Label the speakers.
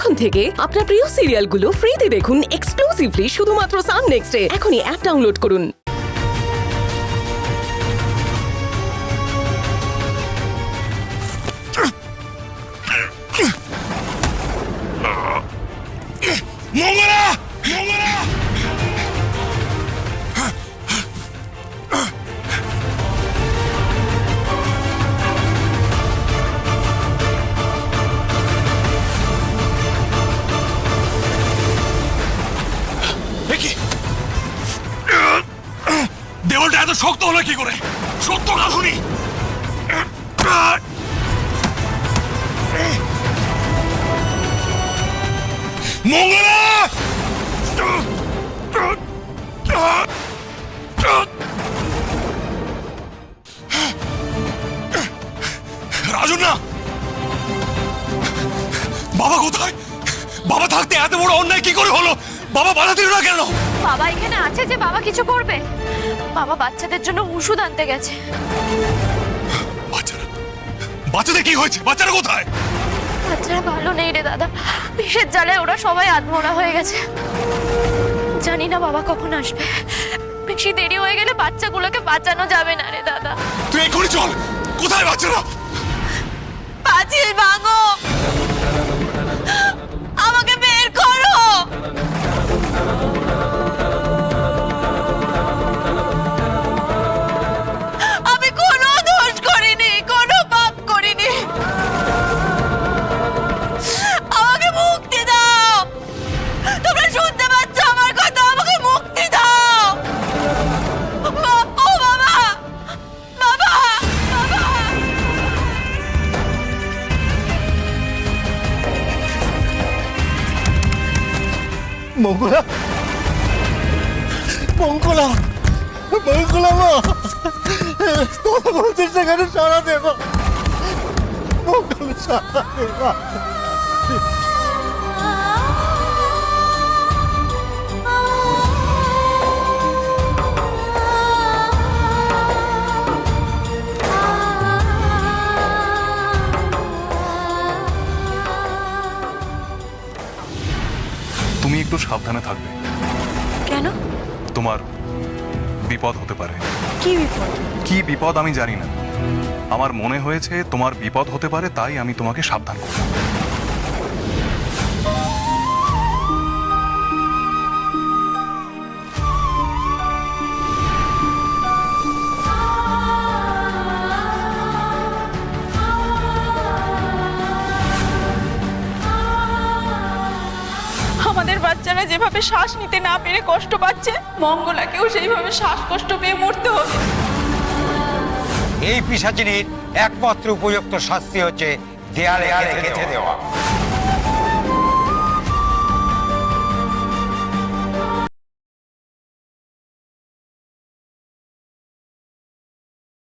Speaker 1: এখন থেকে আপনার প্রিয় সিরিয়ালগুলো ফ্রিতে দেখুন এক্সক্লুসিভলি শুধুমাত্র সান নেক্সটে। এখনই অ্যাপ ডাউনলোড করুন।
Speaker 2: মঙ্গলা! মঙ্গলা! দেওয়ালটা এত শক্ত হলো কি করে? সত্য কাঁথুনি! মঙ্গলা! রাজু না! বাবা কোথায়? বাবা থাকতে এত বড় অন্যায় কি করে হলো? বাবা বাধা দিল না কেন?
Speaker 3: বাবা এখানে আছে যে বাবা কিছু করবে। বাবা বাচ্চাদের জন্য ওষুধ আনতে গেছে।
Speaker 2: বাচ্চারা, বাচ্চাদের কি হয়েছে? বাচ্চারা কোথায়?
Speaker 3: বাচ্চারা ভালো নেই রে দাদা, বিষের জ্বালায় ওরা সবাই আধমরা হয়ে গেছে। জানি না বাবা কখন আসবে। বেশি দেরি হয়ে গেলে বাচ্চাগুলোকে বাঁচানো যাবে না রে দাদা।
Speaker 2: তুই এক্ষুনি চল। কোথায় বাচ্চারা?
Speaker 3: পাঁচিল ভাঙো, আমাকে বের করো। আমি কোনো দোষ করিনি, কোনো পাপ করিনি। আমাকে মুক্তি দাও। তোমরা শুনতে পাচ্ছ আমার কথা? আমাকে মুক্তি দাও। ও বাবা, বাবা, বাবা।
Speaker 4: মঙ্গলা, মঙ্গলা, মঙ্গলা মা, তোমরা বলছিস সেখানে সারা দেব। মঙ্গলা সারা দেবা।
Speaker 5: তুমি একটু সাবধানে থাকবে।
Speaker 3: কেন?
Speaker 5: তোমার বিপদ হতে পারে।
Speaker 3: কি বিপদ?
Speaker 5: কি বিপদ আমি জানি না, আমার মনে হয়েছে তোমার বিপদ হতে পারে, তাই আমি তোমাকে সাবধান করলাম।
Speaker 6: আমাদের বাচ্চারা যেভাবে শ্বাস নিতে না পেরে কষ্ট পাচ্ছে, মঙ্গলাকেও সেইভাবে শ্বাসকষ্ট পেয়ে মরতে হবে।
Speaker 7: এই পিশাচিনীর একমাত্র উপযুক্ত শাস্তি হচ্ছে দেয়ালে গেঁথে দেওয়া।